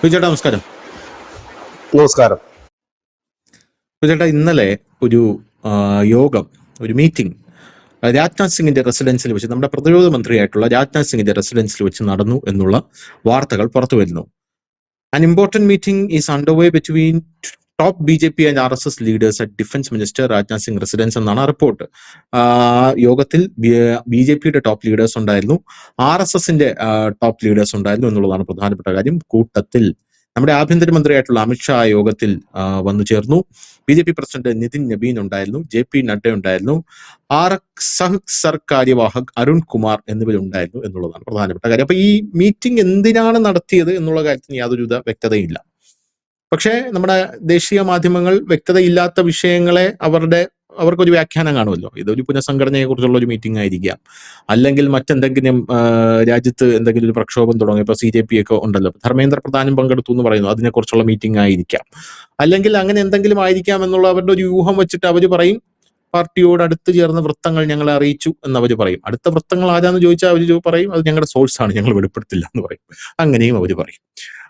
വിജയേട്ടാ നമസ്കാരം. നമസ്കാരം. വിജയേട്ടാ, ഇന്നലെ ഒരു യോഗം, ഒരു മീറ്റിംഗ് രാജ്നാഥ് സിംഗിന്റെ റെസിഡൻസിൽ വെച്ച്, നമ്മുടെ പ്രതിരോധ മന്ത്രിയായിട്ടുള്ള രാജ്നാഥ് സിംഗിന്റെ റെസിഡൻസിൽ വെച്ച് നടന്നു എന്നുള്ള വാർത്തകൾ പുറത്തു വരുന്നു. An important meeting is underway between top BJP and RSS leaders at defence minister Rajnath Singh residence എന്നാണ് റിപ്പോർട്ട്. യോഗത്തിൽ BJPയുടെ ടോപ്പ് ലീഡേഴ്സ് ഉണ്ടായിരുന്നു, RSSന്റെ ടോപ്പ് ലീഡേഴ്സ് ഉണ്ടായിരുന്നു എന്നുള്ളതാണ് പ്രധാനപ്പെട്ട കാര്യം. കൂട്ടത്തിൽ നമ്മുടെ ആഭ്യന്തരമന്ത്രിയായിട്ടുള്ള അമിത്ഷാ യോഗത്തിൽ വന്നു ചേർന്നു. BJP പ്രസിഡന്റ് നിതിൻ നബീൻ ഉണ്ടായിരുന്നു, JP നഡ്ഡ ഉണ്ടായിരുന്നു, സഹ് കാര്യവാഹക് അരുൺ കുമാർ എന്നിവരുണ്ടായിരുന്നു എന്നുള്ളതാണ് പ്രധാനപ്പെട്ട കാര്യം. അപ്പൊ ഈ മീറ്റിംഗ് എന്തിനാണ് നടത്തിയത് എന്നുള്ള കാര്യത്തിന് യാതൊരുവിധ വ്യക്തതയില്ല. പക്ഷേ നമ്മുടെ ദേശീയ മാധ്യമങ്ങൾ വ്യക്തതയില്ലാത്ത വിഷയങ്ങളെ അവർക്കൊരു വ്യാഖ്യാനം കാണുമല്ലോ. ഇതൊരു പുനഃസംഘടനയെ കുറിച്ചുള്ള ഒരു മീറ്റിംഗ് ആയിരിക്കാം, അല്ലെങ്കിൽ മറ്റെന്തെങ്കിലും രാജ്യത്ത് എന്തെങ്കിലും ഒരു പ്രക്ഷോഭം തുടങ്ങി, ഇപ്പൊ CJP ഒക്കെ ഉണ്ടല്ലോ, ധർമ്മേന്ദ്ര പ്രധാനും പങ്കെടുത്തു എന്ന് പറയുന്നു, അതിനെക്കുറിച്ചുള്ള മീറ്റിംഗ് ആയിരിക്കാം, അല്ലെങ്കിൽ അങ്ങനെ എന്തെങ്കിലും ആയിരിക്കാം എന്നുള്ള അവരുടെ ഒരു യൂഹം വെച്ചിട്ട് അവർ പറയും പാർട്ടിയോട് അടുത്ത് ചേർന്ന വൃത്തങ്ങൾ ഞങ്ങളെ അറിയിച്ചു എന്നവർ പറയും. അടുത്ത വൃത്തങ്ങൾ ആരാന്ന് ചോദിച്ചാൽ അവർ പറയും അത് ഞങ്ങളുടെ സോഴ്സാണ്, ഞങ്ങൾ വെളിപ്പെടുത്തില്ല എന്ന് പറയും. അങ്ങനെയും അവർ പറയും.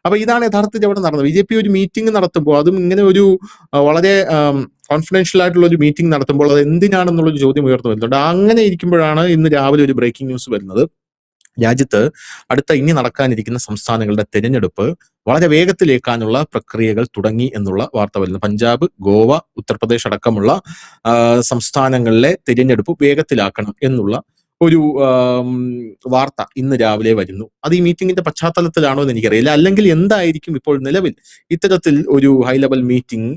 അപ്പൊ ഇതാണ് യഥാർത്ഥത്തിൽ അവിടെ നടന്നത്. BJP ഒരു മീറ്റിംഗ് നടത്തുമ്പോൾ, അതും ഇങ്ങനെ ഒരു വളരെ കോൺഫിഡൻഷ്യൽ ആയിട്ടുള്ള ഒരു മീറ്റിംഗ് നടത്തുമ്പോൾ അത് എന്തിനാണെന്നുള്ളൊരു ചോദ്യം ഉയർന്നു വരുന്നുണ്ട്. അങ്ങനെ ഇരിക്കുമ്പോഴാണ് ഇന്ന് രാവിലെ ഒരു ബ്രേക്കിംഗ് ന്യൂസ് വരുന്നത്. രാജ്യത്ത് ഇനി നടക്കാനിരിക്കുന്ന സംസ്ഥാനങ്ങളുടെ തെരഞ്ഞെടുപ്പ് വളരെ വേഗത്തിലേക്കാനുള്ള പ്രക്രിയകൾ തുടങ്ങി എന്നുള്ള വാർത്ത വരുന്നു. പഞ്ചാബ്, ഗോവ, ഉത്തർപ്രദേശ് അടക്കമുള്ള സംസ്ഥാനങ്ങളിലെ തെരഞ്ഞെടുപ്പ് വേഗത്തിലാക്കണം എന്നുള്ള ഒരു വാർത്ത ഇന്ന് രാവിലെ വരുന്നു. അത് ഈ മീറ്റിംഗിന്റെ പശ്ചാത്തലത്തിലാണോ എന്ന് എനിക്കറിയില്ല. അല്ലെങ്കിൽ എന്തായിരിക്കും ഇപ്പോൾ നിലവിൽ ഇത്തരത്തിൽ ഒരു ഹൈ ലെവൽ മീറ്റിംഗ്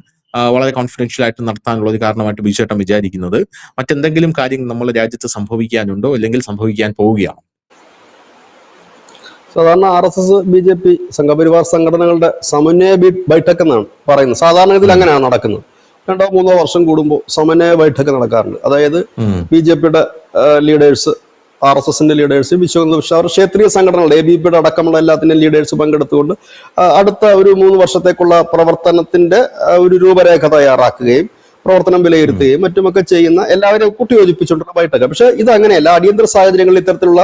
വളരെ കോൺഫിഡൻഷ്യൽ ആയിട്ട് നടത്താനുള്ള ഒരു കാരണമായിട്ട് ബിജുചേട്ടൻ വിചാരിക്കുന്നത്? മറ്റെന്തെങ്കിലും കാര്യം നമ്മുടെ രാജ്യത്ത് സംഭവിക്കാനുണ്ടോ, അല്ലെങ്കിൽ സംഭവിക്കാൻ പോവുകയാണോ? സാധാരണ RSS BJP സംഘപരിവാർ സംഘടനകളുടെ സമന്വയ ബൈഠക്ക് എന്നാണ് പറയുന്നത്. സാധാരണഗതിയിൽ അങ്ങനെയാണ് നടക്കുന്നത്. 2-3 വർഷം കൂടുമ്പോൾ സമന്വയ ബൈഠക്ക് നടക്കാറുണ്ട്. അതായത് BJPയുടെ ലീഡേഴ്സ്, RSSന്റെ ലീഡേഴ്സ്, വിശ്വ ക്ഷേത്രീയ സംഘടനകളുടെ ABPയുടെ അടക്കമുള്ള എല്ലാത്തിന്റെയും ലീഡേഴ്സ് പങ്കെടുത്തുകൊണ്ട് അടുത്ത ഒരു 3 വർഷത്തേക്കുള്ള പ്രവർത്തനത്തിന്റെ ഒരു രൂപരേഖ തയ്യാറാക്കുകയും പ്രവർത്തനം വിലയിരുത്തുകയും മറ്റുമൊക്കെ ചെയ്യുന്ന എല്ലാവരും കൂട്ടിയോജിപ്പിച്ചുകൊണ്ടുള്ള ബൈഠക്ക്. പക്ഷെ ഇത് അങ്ങനെയല്ല. അടിയന്തര സാഹചര്യങ്ങളിൽ ഇത്തരത്തിലുള്ള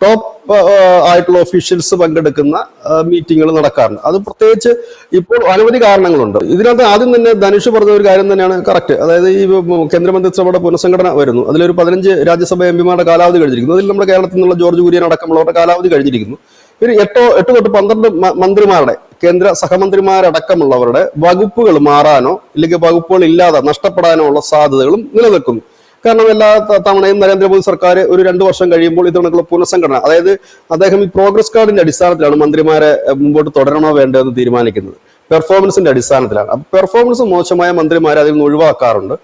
ടോപ്പ് ആയിട്ടുള്ള ഒഫീഷ്യൽസ് പങ്കെടുക്കുന്ന മീറ്റിങ്ങുകൾ നടക്കാറുണ്ട്. അത് പ്രത്യേകിച്ച് ഇപ്പോൾ അനവധി കാരണങ്ങളുണ്ട്. ഇതിനകത്ത് ആദ്യം തന്നെ ധനുഷ് പറഞ്ഞ ഒരു കാര്യം തന്നെയാണ് കറക്റ്റ്. അതായത് ഈ കേന്ദ്രമന്ത്രിസഭയുടെ പുനഃസംഘടന വരുന്നു. അതിലൊരു 15 രാജ്യസഭ MPമാരുടെ കാലാവധി കഴിഞ്ഞിരിക്കുന്നു. അതിൽ നമ്മുടെ കേരളത്തിൽ നിന്നുള്ള ജോർജ് കുര്യൻ അടക്കമുള്ളവരുടെ കാലാവധി കഴിഞ്ഞിരിക്കുന്നു. പിന്നെ 8 തൊട്ട് 12 മന്ത്രിമാരുടെ, കേന്ദ്ര സഹമന്ത്രിമാരടക്കമുള്ളവരുടെ വകുപ്പുകൾ മാറാനോ ഇല്ലെങ്കിൽ വകുപ്പുകൾ ഇല്ലാതെ നഷ്ടപ്പെടാനോ ഉള്ള സാധ്യതകളും നിലനിൽക്കുന്നു. കാരണം എല്ലാ തവണയും നരേന്ദ്രമോദി സർക്കാർ ഒരു 2 വർഷം കഴിയുമ്പോൾ ഇത്തവണക്കുള്ള പുനഃസംഘടന, അതായത് അദ്ദേഹം ഈ പ്രോഗ്രസ് കാർഡിന്റെ അടിസ്ഥാനത്തിലാണ് മന്ത്രിമാരെ മുമ്പോട്ട് തുടരണോ വേണ്ടോ എന്ന് തീരുമാനിക്കുന്നത്. പെർഫോമൻസിന്റെ അടിസ്ഥാനത്തിലാണ്. അപ്പൊ പെർഫോമൻസ് മോശമായ മന്ത്രിമാരെ അതിൽ നിന്ന് ഒഴിവാക്കാറുണ്ട്.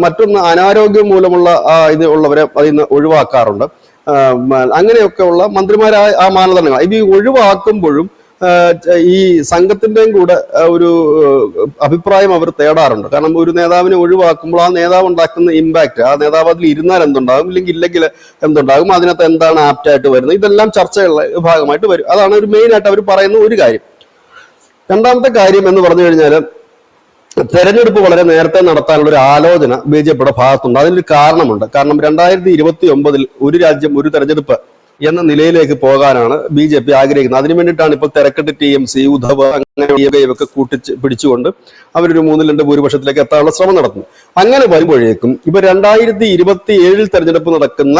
മറ്റൊന്ന് അനാരോഗ്യം മൂലമുള്ള ഇത് ഉള്ളവരെ അതിൽ നിന്ന് ഒഴിവാക്കാറുണ്ട്. അങ്ങനെയൊക്കെ ഉള്ള മന്ത്രിമാരായ ആ മാനദണ്ഡങ്ങൾ ഇത് ഒഴിവാക്കുമ്പോഴും ഈ സംഘത്തിന്റെയും കൂടെ ഒരു അഭിപ്രായം അവർ തേടാറുണ്ട്. കാരണം ഒരു നേതാവിനെ ഒഴിവാക്കുമ്പോൾ ആ നേതാവ് ഉണ്ടാക്കുന്ന ഇമ്പാക്ട്, ആ നേതാവ് അതിൽ ഇരുന്നാൽ എന്തുണ്ടാകും, ഇല്ലെങ്കിൽ എന്തുണ്ടാകും, അതിനകത്ത് എന്താണ് ആപ്റ്റായിട്ട് വരുന്നത്, ഇതെല്ലാം ചർച്ചകളുടെ ഭാഗമായിട്ട് വരും. അതാണ് ഒരു മെയിൻ ആയിട്ട് അവർ പറയുന്ന ഒരു കാര്യം. രണ്ടാമത്തെ കാര്യം എന്ന് പറഞ്ഞു കഴിഞ്ഞാൽ, തെരഞ്ഞെടുപ്പ് വളരെ നേരത്തെ നടത്താനുള്ള ഒരു ആലോചന BJPയുടെ ഭാഗത്തുണ്ട്. അതിനൊരു കാരണമുണ്ട്. കാരണം 2029 ഒരു രാജ്യം ഒരു തെരഞ്ഞെടുപ്പ് എന്ന നിലയിലേക്ക് പോകാനാണ് BJP ആഗ്രഹിക്കുന്നത്. അതിനു വേണ്ടിയിട്ടാണ് ഇപ്പോൾ തിരക്കിട്ട് TMC, ഉദ്ധവ് അങ്ങനെ ഇവയൊക്കെ പിടിച്ചുകൊണ്ട് അവരൊരു 3-2 ഭൂരിപക്ഷത്തിലേക്ക് എത്താനുള്ള ശ്രമം നടത്തുന്നു. അങ്ങനെ വരുമ്പോഴേക്കും ഇപ്പൊ 2027 തെരഞ്ഞെടുപ്പ് നടക്കുന്ന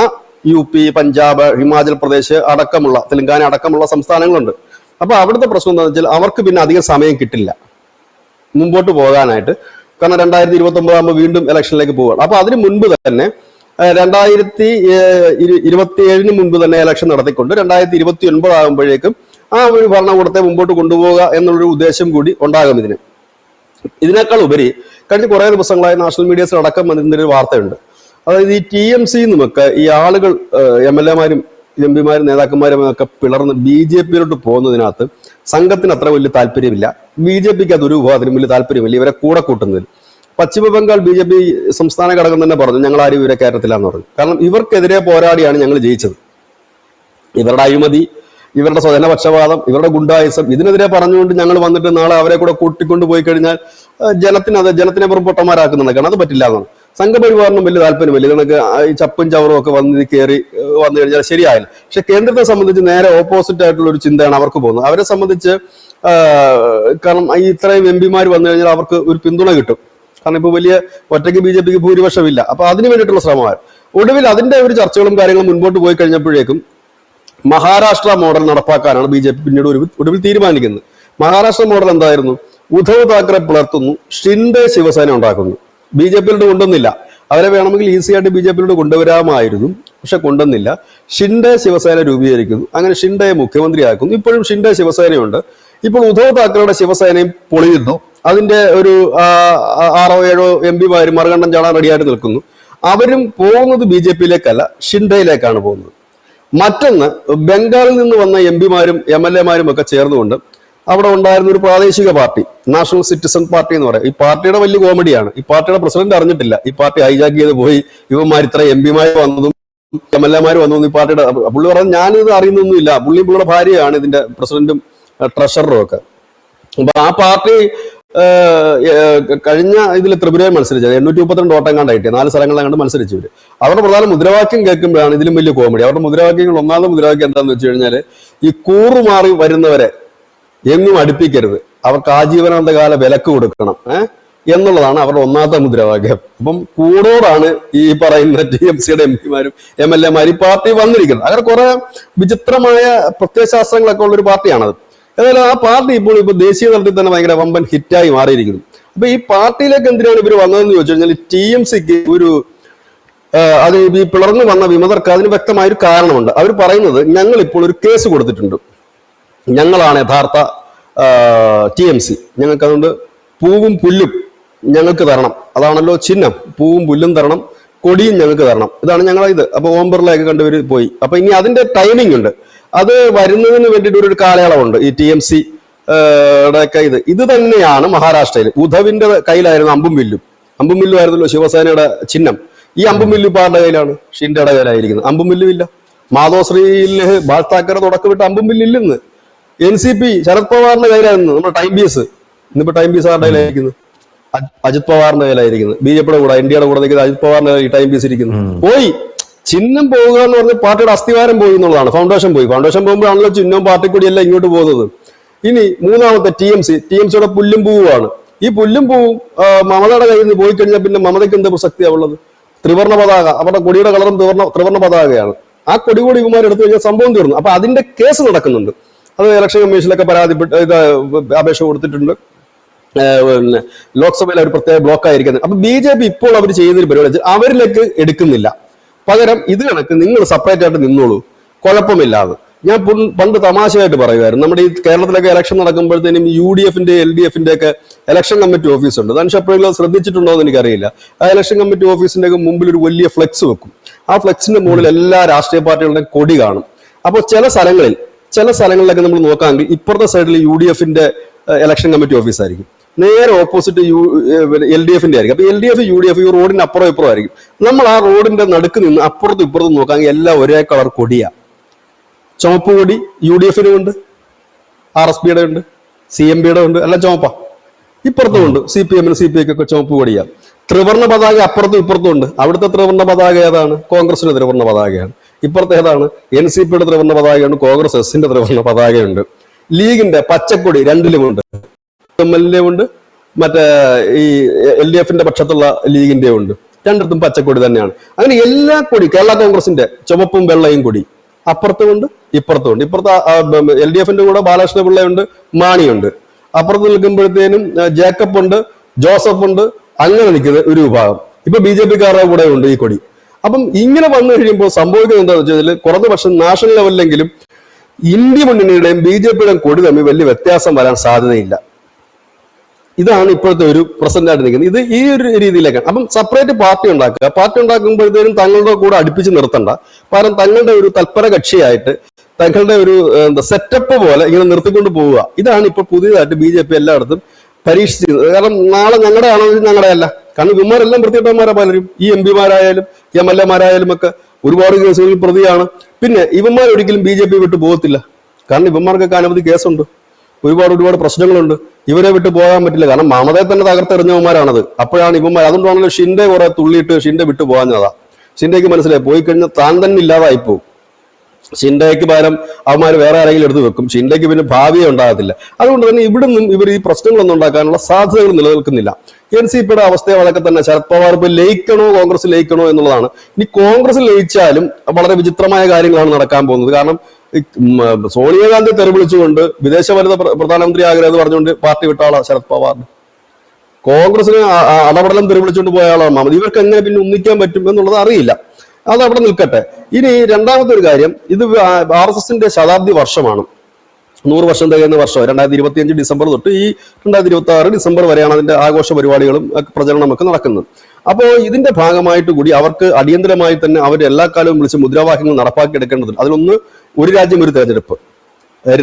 UP, പഞ്ചാബ്, ഹിമാചൽ പ്രദേശ് അടക്കമുള്ള, തെലങ്കാന അടക്കമുള്ള സംസ്ഥാനങ്ങളുണ്ട്. അപ്പൊ അവിടുത്തെ പ്രശ്നം എന്താണെന്ന് വെച്ചാൽ അവർക്ക് പിന്നെ അധികം സമയം കിട്ടില്ല മുമ്പോട്ട് പോകാനായിട്ട്. കാരണം 2029 ആകുമ്പോൾ വീണ്ടും ഇലക്ഷനിലേക്ക് പോവുകയാണ്. അപ്പൊ അതിന് മുൻപ് തന്നെ 2027 മുൻപ് തന്നെ ഇലക്ഷൻ നടത്തിക്കൊണ്ട് 2029 ആകുമ്പോഴേക്കും ആ ഒരു ഭരണകൂടത്തെ മുമ്പോട്ട് കൊണ്ടുപോവുക എന്നുള്ളൊരു ഉദ്ദേശം കൂടി ഉണ്ടാകും ഇതിന്. ഇതിനേക്കാൾ ഉപരി കഴിഞ്ഞ കുറെ ദിവസങ്ങളായി നാഷണൽ മീഡിയസിൽ അടക്കം വന്നിരുന്ന ഒരു വാർത്തയുണ്ട്. അതായത് ഈ TMC നിന്നൊക്കെ ഈ ആളുകൾ, MLA-മാരും MPമാരും നേതാക്കന്മാരും ഒക്കെ പിളർന്ന് BJPയിലോട്ട് പോകുന്നതിനകത്ത് സംഘത്തിന് അത്ര വലിയ താല്പര്യമില്ല. BJPക്ക് അതൊരു അതിനും വലിയ താല്പര്യമില്ല ഇവരെ കൂടെ കൂട്ടുന്നതിൽ. പശ്ചിമ ബംഗാൾ BJP സംസ്ഥാന ഘടകം തന്നെ പറഞ്ഞു ഞങ്ങൾ ആരും ഇവരെ കയറത്തില്ലാന്ന് പറഞ്ഞു. കാരണം ഇവർക്കെതിരെ പോരാടിയാണ് ഞങ്ങൾ ജയിച്ചത്. ഇവരുടെ അഴിമതി, ഇവരുടെ സ്വജനപക്ഷപാതം, ഇവരുടെ ഗുണ്ടായുസം, ഇതിനെതിരെ പറഞ്ഞുകൊണ്ട് ഞങ്ങൾ വന്നിട്ട് നാളെ അവരെ കൂടെ കൂട്ടിക്കൊണ്ട് പോയി കഴിഞ്ഞാൽ ജനത്തിനെ വെറും പൊട്ടന്മാരാക്കുന്നുണ്ട്. കാരണം അത് പറ്റില്ല എന്നാണ്. സംഘപരിവാറിനും വലിയ താല്പര്യമില്ല. ഇതിനൊക്കെ ഈ ചപ്പും ചവറും ഒക്കെ വന്ന് കയറി വന്നു കഴിഞ്ഞാൽ ശരിയായില്ല. പക്ഷെ കേന്ദ്രത്തെ സംബന്ധിച്ച് നേരെ ഓപ്പോസിറ്റ് ആയിട്ടുള്ള ഒരു ചിന്തയാണ് അവർക്ക് പോകുന്നത്. അവരെ സംബന്ധിച്ച് കാരണം ഈ ഇത്രയും എംപിമാർ വന്നു കഴിഞ്ഞാൽ അവർക്ക് ഒരു പിന്തുണ കിട്ടും. കാരണം ഇപ്പൊ വലിയ ഒറ്റയ്ക്ക് BJPക്ക് ഭൂരിപക്ഷമില്ല. അപ്പൊ അതിനു വേണ്ടിയിട്ടുള്ള ശ്രമമാണ്. ഒടുവിൽ അതിന്റെ ഒരു ചർച്ചകളും കാര്യങ്ങളും മുൻപോട്ട് പോയി കഴിഞ്ഞപ്പോഴേക്കും മഹാരാഷ്ട്ര മോഡൽ നടപ്പാക്കാനാണ് BJP പിന്നീട് ഒടുവിൽ തീരുമാനിക്കുന്നത്. മഹാരാഷ്ട്ര മോഡൽ എന്തായിരുന്നു? ഉദ്ധവ് താക്കറെ പിളർത്തുന്നു, ഷിൻഡെ ശിവസേന ഉണ്ടാക്കുന്നു. BJPയിലോട്ട് കൊണ്ടുവന്നില്ല. അവരെ വേണമെങ്കിൽ ഈസിയായിട്ട് BJPയിലോട്ട് കൊണ്ടുവരാമായിരുന്നു, പക്ഷെ കൊണ്ടുവന്നില്ല. ഷിൻഡെ ശിവസേന രൂപീകരിക്കുന്നു. അങ്ങനെ ഷിൻഡെയെ മുഖ്യമന്ത്രിയാക്കുന്നു. ഇപ്പോഴും ഷിൻഡെ ശിവസേനയുണ്ട്. ഇപ്പോൾ ഉദ്ധവ് താക്കറയുടെ ശിവസേനയും പൊളിയുന്നു. അതിന്റെ ഒരു 6-7 എംപിമാരും മറുകണ്ഠം ചാടാൻ റെഡിയായിട്ട് നിൽക്കുന്നു. അവരും പോകുന്നത് BJPയിലേക്കല്ല, ഷിൻഡെയിലേക്കാണ് പോകുന്നത്. മറ്റൊന്ന്, ബംഗാളിൽ നിന്ന് വന്ന എംപിമാരും MLA-മാരും ഒക്കെ ചേർന്നുകൊണ്ട് അവിടെ ഉണ്ടായിരുന്ന ഒരു പ്രാദേശിക പാർട്ടി, നാഷണൽ സിറ്റിസൺ പാർട്ടി എന്ന് പറയും. ഈ പാർട്ടിയുടെ വലിയ കോമഡിയാണ്. ഈ പാർട്ടിയുടെ പ്രസിഡന്റ് അറിഞ്ഞിട്ടില്ല ഈ പാർട്ടി ഹൈജാക്ക് ചെയ്ത് പോയി ഇവന്മാർ ഇത്ര എംപിമാർ വന്നതും MLA-മാർ വന്നതും. ഈ പാർട്ടിയുടെ പുള്ളി പറഞ്ഞു ഞാനിത് അറിയുന്നൊന്നുമില്ല. പുള്ളിയുടെ ഭാര്യയാണ് ഇതിന്റെ പ്രസിഡന്റും ട്രഷററും ഒക്കെ. അപ്പൊ ആ പാർട്ടി കഴിഞ്ഞ ഇതിൽ ത്രിപുരയിൽ മത്സരിച്ചത് 832 വോട്ടം കണ്ടായിട്ട് 4 സ്ഥലങ്ങളിലാണ് മത്സരിച്ചു. അവരുടെ പ്രധാന മുദ്രാവാക്യം കേൾക്കുമ്പോഴാണ് ഇതിലും വലിയ കോമഡി. അവരുടെ മുദ്രാവാക്യങ്ങൾ ഒന്നാമത്തെ മുദ്രാവാക്യം എന്താണെന്ന് വെച്ച് കഴിഞ്ഞാൽ ഈ കൂറുമാറി വരുന്നവരെ എങ്ങും അടുപ്പിക്കരുത്, അവർക്ക് ആജീവനാന്തകാല വിലക്ക് കൊടുക്കണം എന്നുള്ളതാണ് അവരുടെ ഒന്നാമത്തെ മുദ്രാവാക്യം. അപ്പം കൂടോടാണ് ഈ പറയുന്ന TMCയുടെ എംപിമാരും MLA-മാരും ഈ പാർട്ടി വന്നിരിക്കുന്നത്. അങ്ങനെ കുറെ വിചിത്രമായ പ്രത്യയശാസ്ത്രങ്ങളൊക്കെ ഉള്ള ഒരു പാർട്ടിയാണത്. ഏതായാലും ആ പാർട്ടി ഇപ്പോൾ ദേശീയ തലത്തിൽ തന്നെ ഭയങ്കര വമ്പൻ ഹിറ്റായി മാറിയിരിക്കുന്നു. അപ്പൊ ഈ പാർട്ടിയിലേക്ക് എന്തിനാണ് ഇവർ വന്നതെന്ന് ചോദിച്ചു കഴിഞ്ഞാൽ TMCക്ക് ഒരു അത് ഈ പിളർന്നു വന്ന വിമതർക്ക് അതിന് വ്യക്തമായൊരു കാരണമുണ്ട്. അവർ പറയുന്നത് ഞങ്ങൾ ഇപ്പോൾ ഒരു കേസ് കൊടുത്തിട്ടുണ്ട്, ഞങ്ങളാണ് യഥാർത്ഥ TMC, ഞങ്ങൾക്ക് അതുകൊണ്ട് പൂവും പുല്ലും ഞങ്ങൾക്ക് തരണം, അതാണല്ലോ ചിഹ്നം, പൂവും പുല്ലും തരണം, കൊടിയും ഞങ്ങൾക്ക് തരണം, ഇതാണ് ഞങ്ങളത്. അപ്പൊ ഓം ബിർളയൊക്കെ കണ്ടുവര് പോയി. അപ്പൊ ഇനി അതിന്റെ ടൈമിംഗ് ഉണ്ട്, അത് വരുന്നതിന് വേണ്ടിയിട്ട് ഒരു കാലയളവുണ്ട്. ഈ TMC ഒക്കെ ഇത് തന്നെയാണ് മഹാരാഷ്ട്രയിൽ. ഉദ്ധവിന്റെ കയ്യിലായിരുന്നു അമ്പും വില്ലും ആയിരുന്നല്ലോ ശിവസേനയുടെ ചിഹ്നം. ഈ അമ്പും വില്ലും ആരുടെ കയ്യിലാണ്? ഷിൻഡെയുടെ കയ്യിലായിരിക്കുന്നത്. അമ്പും വില്ലും ഇല്ല. മാധോശ്രീയിൽ ബാൽ താക്കറെ തുടക്കമിട്ട് അമ്പും വില്ലില്ലെന്ന്. NCP ശരത് പവാറിന്റെ കയ്യിലായിരുന്നു നമ്മുടെ ടൈം പീസ്. ഇന്നിപ്പോ ടൈം പീസ് ആരുടെ കയ്യിലായിരിക്കുന്നത്? അജിത് പവാറിന്റെ കയ്യിലായിരിക്കുന്നത്. BJPയുടെ കൂടെ, ഇന്ത്യയുടെ കൂടെ നിൽക്കുന്നത് അജിത് പവാറിന്റെ കയ്യിൽ ടൈം പീസ് ഇരിക്കുന്നു. പോയി ചിഹ്നം പോവുക എന്ന് പറഞ്ഞാൽ പാർട്ടിയുടെ അസ്ഥിവാരം പോയി എന്നുള്ളതാണ്. ഫൗണ്ടേഷൻ പോകുമ്പോഴാണല്ലോ ചിഹ്നവും പാർട്ടിക്കൊടിയെല്ലാം ഇങ്ങോട്ട് പോകുന്നത്. ഇനി മൂന്നാമത്തെ TMCയുടെ പുല്ലും പൂവുമാണ്. ഈ പുല്ലും പൂവും മമതയുടെ കയ്യിൽ നിന്ന് പോയി കഴിഞ്ഞാൽ പിന്നെ മമതയ്ക്ക് എന്താ പ്രസക്തിയാണ് ഉള്ളത്? ത്രിവർണ്ണ പതാക, അവരുടെ കൊടിയുടെ കളറും ത്രിവർണ്ണ പതാകയാണ്. ആ കൊടി കൂടി ഇവന്മാർ എടുത്തു കഴിഞ്ഞാൽ സംഭവം തീർന്നു. അപ്പൊ അതിന്റെ കേസ് നടക്കുന്നുണ്ട്. അത് ഇലക്ഷൻ കമ്മീഷനിലൊക്കെ അപേക്ഷ കൊടുത്തിട്ടുണ്ട്. പിന്നെ ലോക്സഭയിൽ അവർ പ്രത്യേക ബ്ലോക്കായിരിക്കുന്നത്. അപ്പൊ BJP ഇപ്പോൾ അവർ ചെയ്യുന്നൊരു പരിപാടി അവരിലേക്ക് എടുക്കുന്നില്ല. പകരം ഇത് കണക്ക് നിങ്ങൾ സെപ്പറേറ്റ് ആയിട്ട് നിന്നോളൂ, കുഴപ്പമില്ലാതെ. ഞാൻ പണ്ട് തമാശയായിട്ട് പറയുമായിരുന്നു, നമ്മുടെ ഈ കേരളത്തിലൊക്കെ ഇലക്ഷൻ നടക്കുമ്പോഴത്തേനും UDF-ന്റെ LDF-ന്റെ ഒക്കെ ഇലക്ഷൻ കമ്മിറ്റി ഓഫീസുണ്ട്. ധനുഷ് എപ്പോഴെങ്കിലും ശ്രദ്ധിച്ചിട്ടുണ്ടോ എന്ന് എനിക്കറിയില്ല. ആ ഇലക്ഷൻ കമ്മിറ്റി ഓഫീസിന്റെ ഒക്കെ മുമ്പിൽ ഒരു വലിയ ഫ്ലെക്സ് വെക്കും. ആ ഫ്ലെക്സിന്റെ മുകളിൽ എല്ലാ രാഷ്ട്രീയ പാർട്ടികളുടെയും കൊടി കാണും. അപ്പോൾ ചില സ്ഥലങ്ങളിലൊക്കെ നമ്മൾ നോക്കാമെങ്കിൽ ഇപ്പുറത്തെ സൈഡിൽ UDF-ന്റെ ഇലക്ഷൻ കമ്മിറ്റി ഓഫീസായിരിക്കും, നേരെ ഓപ്പോസിറ്റ് LDF-ന്റെ ആയിരിക്കും. അപ്പൊ LDF UDF ഈ റോഡിന്റെ അപ്പുറം ഇപ്പുറം ആയിരിക്കും. നമ്മൾ ആ റോഡിന്റെ നടുക്ക് നിന്ന് അപ്പുറത്തും ഇപ്പുറത്തും നോക്കാമെങ്കിൽ എല്ലാം ഒരേ കളർ കൊടിയാ. ചുവപ്പ് കൊടി UDF-നും ഉണ്ട്, RSPയുടെ ഉണ്ട്, CMB-യുടെ ഉണ്ട്, എല്ലാം ചുവപ്പാ. ഇപ്പുറത്തും ഉണ്ട് CPM-നും CPI-ക്കും ഒക്കെ ചുവപ്പ് കൊടിയാ. ത്രിവർണ്ണ പതാക അപ്പുറത്തും ഇപ്പുറത്തും ഉണ്ട്. അവിടുത്തെ ത്രിവർണ്ണ പതാക ഏതാണ്? കോൺഗ്രസിന്റെ ത്രിവർണ്ണ പതാകയാണ്. ഇപ്പുറത്തെ ഏതാണ്? NCPയുടെ ത്രിവർണ്ണ പതാകയുണ്ട്, കോൺഗ്രസ് എസിന്റെ ത്രിവർണ്ണ പതാകയുണ്ട്. ലീഗിന്റെ പച്ചക്കൊടി രണ്ടിലുമുണ്ട്, ML-ന്റെ ഉണ്ട്, മറ്റേ ഈ LDF-ന്റെ പക്ഷത്തുള്ള ലീഗിന്റെ ഉണ്ട്. രണ്ടിടത്തും പച്ചക്കൊടി തന്നെയാണ്. അങ്ങനെ എല്ലാ കൊടി, കേരള കോൺഗ്രസിന്റെ ചുവപ്പും വെള്ളയും കൊടി അപ്പുറത്തുമുണ്ട് ഇപ്പുറത്തുമുണ്ട്. ഇപ്പുറത്തെ LDF-ന്റെ കൂടെ ബാലകൃഷ്ണ പിള്ളയുണ്ട്, മാണിയുണ്ട്. അപ്പുറത്ത് നിൽക്കുമ്പോഴത്തേനും ജേക്കബ് ഉണ്ട്, ജോസഫ് ഉണ്ട്. അങ്ങനെ നിൽക്കുന്ന ഒരു വിഭാഗം. ഇപ്പൊ BJP-കാരുടെ കൂടെ ഉണ്ട് ഈ കൊടി. അപ്പം ഇങ്ങനെ വന്നു കഴിയുമ്പോൾ സംഭവിക്കുന്നത് എന്താണെന്ന് വെച്ചാൽ കുറഞ്ഞ പക്ഷം നാഷണൽ ലെവലിലെങ്കിലും ഇന്ത്യ മുന്നണിയുടെയും BJP-യുടെയും കൊടി തമ്മിൽ വലിയ വ്യത്യാസം വരാൻ സാധ്യതയില്ല. ഇതാണ് ഇപ്പോഴത്തെ ഒരു പ്രസന്റ് ആയിട്ട് നിൽക്കുന്നത്. ഇത് ഈ ഒരു രീതിയിലേക്കാണ്. അപ്പം സെപ്പറേറ്റ് പാർട്ടി ഉണ്ടാക്കുമ്പോഴത്തേനും തങ്ങളുടെ കൂടെ അടുപ്പിച്ച് നിർത്തണ്ട, പകരം തങ്ങളുടെ ഒരു തൽപര കക്ഷിയായിട്ട് തങ്ങളുടെ ഒരു സെറ്റപ്പ് പോലെ ഇങ്ങനെ നിർത്തിക്കൊണ്ട് പോവുക. ഇതാണ് ഇപ്പോൾ പുതിയതായിട്ട് BJP എല്ലായിടത്തും പരീക്ഷിച്ചിരുന്നത്. കാരണം നാളെ ഞങ്ങളുടെ ആണോ ഞങ്ങളുടെ അല്ല. കാരണം ഇവന്മാരെല്ലാം വൃത്തികെട്ടന്മാരാ പലരും. ഈ MP-മാരായാലും MLA-മാരായാലും ഒക്കെ ഒരുപാട് കേസുകളിൽ പ്രതിയാണ്. പിന്നെ ഇവന്മാർ ഒരിക്കലും BJP വിട്ട് പോകത്തില്ല. കാരണം ഇവന്മാർക്കൊക്കെ അനവധി കേസുണ്ട്. ഒരുപാട് പ്രശ്നങ്ങളുണ്ട്. ഇവരെ വിട്ട് പോകാൻ പറ്റില്ല. കാരണം മമതയെ തന്നെ തകർത്തെറിഞ്ഞവന്മാരാണത്. അപ്പോഴാണ് ഇവന്മാർ, അതുകൊണ്ടാണല്ലോ ഷിൻഡെ കുറെ തുള്ളിയിട്ട് ഷിൻഡെ വിട്ടു പോകാഞ്ഞതാ. ഷിൻഡേക്ക് മനസ്സിലായി പോയി കഴിഞ്ഞാൽ താൻ തന്നെ ഇല്ലാതായി പോകും. ഷിൻഡയ്ക്ക് പകരം അവന്മാർ വേറെ ആരെങ്കിലും എടുത്ത് വെക്കും. ഷിൻഡയ്ക്ക് പിന്നെ ഭാവിയെ ഉണ്ടാകത്തില്ല. അതുകൊണ്ട് തന്നെ ഇവിടെ നിന്നും ഇവർ ഈ പ്രശ്നങ്ങളൊന്നും ഉണ്ടാക്കാനുള്ള സാധ്യതകൾ നിലനിൽക്കുന്നില്ല. NCPയുടെ അവസ്ഥയെ അതൊക്കെ തന്നെ. ശരത് പവാർ ഇപ്പൊ ലയിക്കണോ കോൺഗ്രസ് ലയിക്കണോ എന്നുള്ളതാണ്. ഇനി കോൺഗ്രസ് ലയിച്ചാലും വളരെ വിചിത്രമായ കാര്യങ്ങളാണ് നടക്കാൻ പോകുന്നത്. കാരണം സോണിയാഗാന്ധി തെറിവിളിച്ചുകൊണ്ട് വിദേശ വനിത പ്രധാനമന്ത്രി ആഗ്രഹം പറഞ്ഞുകൊണ്ട് പാർട്ടി വിട്ട ആളാണ് ശരത് പവാർ. കോൺഗ്രസിന് അടപടലം തെറിവിളിച്ചുകൊണ്ട് പോയ ആളാണ് മമത. ഇവർക്ക് എങ്ങനെ പിന്നെ ഒന്നിക്കാൻ പറ്റും എന്നുള്ളത് അറിയില്ല. അത് അവിടെ നിൽക്കട്ടെ. ഇനി രണ്ടാമത്തെ ഒരു കാര്യം, ഇത് RSSന്റെ ശതാബ്ദി വർഷമാണ്. 100 വർഷം തികയുന്ന വർഷം 2025 ഡിസംബർ തൊട്ട് ഈ 2026 ഡിസംബർ വരെയാണ് അതിന്റെ ആഘോഷ പരിപാടികളും പ്രചരണമൊക്കെ നടക്കുന്നത്. അപ്പോൾ ഇതിന്റെ ഭാഗമായിട്ട് കൂടി അവർക്ക് അടിയന്തരമായി തന്നെ അവർ എല്ലാ കാലവും വിളിച്ച് മുദ്രാവാക്യങ്ങൾ നടപ്പാക്കിയെടുക്കേണ്ടതുണ്ട്. അതിലൊന്ന്, ഒരു രാജ്യം ഒരു തെരഞ്ഞെടുപ്പ്.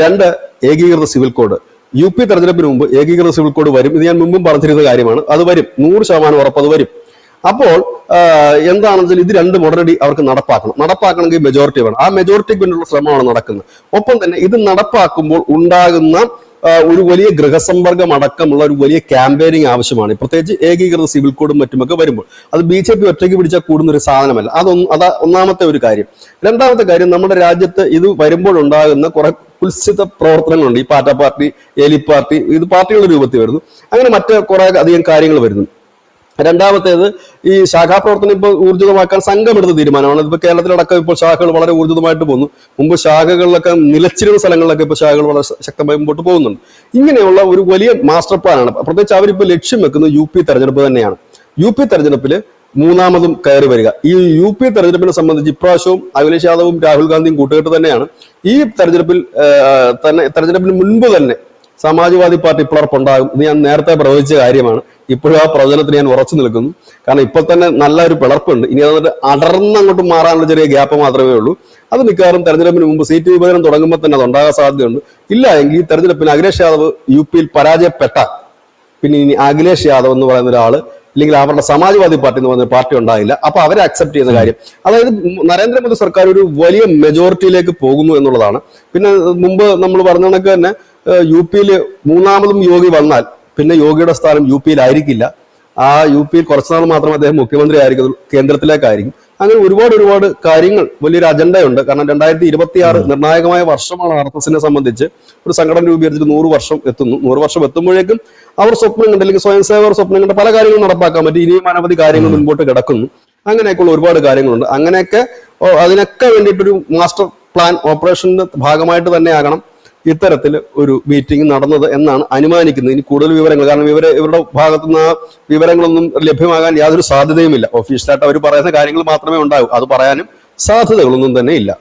2, ഏകീകൃത സിവിൽ കോഡ്. UP തെരഞ്ഞെടുപ്പിന് മുമ്പ് ഏകീകൃത സിവിൽ കോഡ് വരും. ഇത് ഞാൻ മുമ്പും പറഞ്ഞിരുന്ന കാര്യമാണ്. അത് വരും, 100% ഉറപ്പ് അത് വരും. അപ്പോൾ എന്താണെന്ന് വെച്ചാൽ ഇത് രണ്ടും ഉടനടി അവർക്ക് നടപ്പാക്കണമെങ്കിൽ മെജോറിറ്റി വേണം. ആ മെജോറിറ്റിക്ക് വേണ്ടിയുള്ള ശ്രമമാണ് നടക്കുന്നത്. ഒപ്പം തന്നെ ഇത് നടപ്പാക്കുമ്പോൾ ഉണ്ടാകുന്ന ഒരു വലിയ ഗൃഹസമ്പർക്കം അടക്കമുള്ള ഒരു വലിയ ക്യാമ്പയിനിങ് ആവശ്യമാണ്. പ്രത്യേകിച്ച് ഏകീകൃത സിവിൽ കോഡും മറ്റുമൊക്കെ വരുമ്പോൾ അത് BJP ഒറ്റയ്ക്ക് പിടിച്ചാൽ കൂടുന്ന ഒരു സാധനമല്ല. അതാ ഒന്നാമത്തെ ഒരു കാര്യം. രണ്ടാമത്തെ കാര്യം, നമ്മുടെ രാജ്യത്ത് ഇത് വരുമ്പോഴുണ്ടാകുന്ന കുറെ കുൽസിത പ്രവർത്തനങ്ങളുണ്ട്. ഈ പാറ്റ പാർട്ടി, എലി പാർട്ടി, ഇത് പാർട്ടികളുടെ രൂപത്തിൽ വരുന്നു. അങ്ങനെ മറ്റ് കുറെ അധികം കാര്യങ്ങൾ വരുന്നു. രണ്ടാമത്തേത്, ഈ ശാഖാപ്രവർത്തനം ഇപ്പോൾ ഊർജിതമാക്കാൻ സംഘം എടുത്ത തീരുമാനമാണ്. ഇപ്പൊ കേരളത്തിലടക്കം ഇപ്പോൾ ശാഖകൾ വളരെ ഊർജിതമായിട്ട് പോകുന്നു. മുമ്പ് ശാഖകളിലൊക്കെ നിലച്ചിരുന്ന സ്ഥലങ്ങളിലൊക്കെ ഇപ്പോൾ ശാഖകൾ വളരെ ശക്തമായി മുമ്പോട്ട് പോകുന്നുണ്ട്. ഇങ്ങനെയുള്ള ഒരു വലിയ മാസ്റ്റർ പ്ലാനാണ്. പ്രത്യേകിച്ച് അവരിപ്പോൾ ലക്ഷ്യം വെക്കുന്നത് UP തെരഞ്ഞെടുപ്പ് തന്നെയാണ്. UP തെരഞ്ഞെടുപ്പിൽ മൂന്നാമതും കയറി വരിക. ഈ UP തെരഞ്ഞെടുപ്പിനെ സംബന്ധിച്ച് ഇപ്രാവശ്യവും അഖിലേഷ് യാദവും രാഹുൽ ഗാന്ധിയും കൂട്ടുകെട്ട് തന്നെയാണ്. ഈ തെരഞ്ഞെടുപ്പിന് മുൻപ് തന്നെ സമാജ്വാദി പാർട്ടി പിളർപ്പുണ്ടാകും. ഇത് ഞാൻ നേരത്തെ പ്രവചിച്ച കാര്യമാണ്. ഇപ്പോഴും ആ പ്രവചനത്തിന് ഞാൻ ഉറച്ചു നിൽക്കുന്നു. കാരണം ഇപ്പോൾ തന്നെ നല്ലൊരു പിളർപ്പുണ്ട്. ഇനി അതിട്ട് അടർന്നങ്ങോട്ട് മാറാനുള്ള ചെറിയ ഗ്യാപ്പ് മാത്രമേ ഉള്ളൂ. അത് മിക്കവാറും തെരഞ്ഞെടുപ്പിന് മുമ്പ് സീറ്റ് വിഭജനം തുടങ്ങുമ്പോൾ തന്നെ അത് ഉണ്ടാകാൻ സാധ്യതയുണ്ട്. ഇല്ല എങ്കിൽ ഈ തെരഞ്ഞെടുപ്പിന് അഖിലേഷ് യാദവ് UPയിൽ പരാജയപ്പെട്ടാൽ പിന്നെ ഇനി അഖിലേഷ് യാദവ് എന്ന് പറയുന്ന ഒരാള്, അല്ലെങ്കിൽ അവരുടെ സമാജ്വാദി പാർട്ടി എന്ന് പറയുന്ന പാർട്ടി ഉണ്ടായില്ല. അപ്പൊ അവരെ അക്സെപ്റ്റ് ചെയ്യുന്ന കാര്യം, അതായത് നരേന്ദ്രമോദി സർക്കാർ ഒരു വലിയ മെജോറിറ്റിയിലേക്ക് പോകുന്നു എന്നുള്ളതാണ്. പിന്നെ മുമ്പ് നമ്മൾ പറഞ്ഞ കണക്ക് തന്നെ UPയിൽ മൂന്നാമതും യോഗി വന്നാൽ പിന്നെ യോഗിയുടെ സ്ഥാനം UPയിലായിരിക്കില്ല. ആ UPയിൽ കുറച്ചുനാൾ മാത്രമേ അദ്ദേഹം മുഖ്യമന്ത്രി ആയിരിക്കും, കേന്ദ്രത്തിലേക്കായിരിക്കും. അങ്ങനെ ഒരുപാട് കാര്യങ്ങൾ, വലിയൊരു അജണ്ടയുണ്ട്. കാരണം 2026 നിർണായകമായ വർഷമാണ് RSSനെ സംബന്ധിച്ച്. ഒരു സംഘടന രൂപീകരിച്ചിട്ട് 100 വർഷം എത്തുന്നു. 100 വർഷം എത്തുമ്പോഴേക്കും അവർ സ്വപ്നം കണ്ട്, അല്ലെങ്കിൽ സ്വയം സേവകർ സ്വപ്നം കണ്ട് പല കാര്യങ്ങളും നടപ്പാക്കാൻ പറ്റും. ഇനിയും അനവധി കാര്യങ്ങൾ മുൻപോട്ട് കിടക്കുന്നു. അങ്ങനെയൊക്കെയുള്ള ഒരുപാട് കാര്യങ്ങളുണ്ട്. അങ്ങനെയൊക്കെ അതിനൊക്കെ വേണ്ടിയിട്ടൊരു മാസ്റ്റർ പ്ലാൻ ഓപ്പറേഷന്റെ ഭാഗമായിട്ട് തന്നെ ആകണം ഇത്തരത്തിൽ ഒരു മീറ്റിംഗ് നടന്നത് എന്നാണ് അനുമാനിക്കുന്നത്. ഇനി കൂടുതൽ വിവരങ്ങൾ, കാരണം ഇവരുടെ ഭാഗത്തുനിന്ന് ആ വിവരങ്ങളൊന്നും ലഭ്യമാകാൻ യാതൊരു സാധ്യതയുമില്ല. ഒഫീഷ്യലായിട്ട് അവർ പറയുന്ന കാര്യങ്ങൾ മാത്രമേ ഉണ്ടാകൂ. അത് പറയാനും സാധ്യതകളൊന്നും തന്നെ ഇല്ല.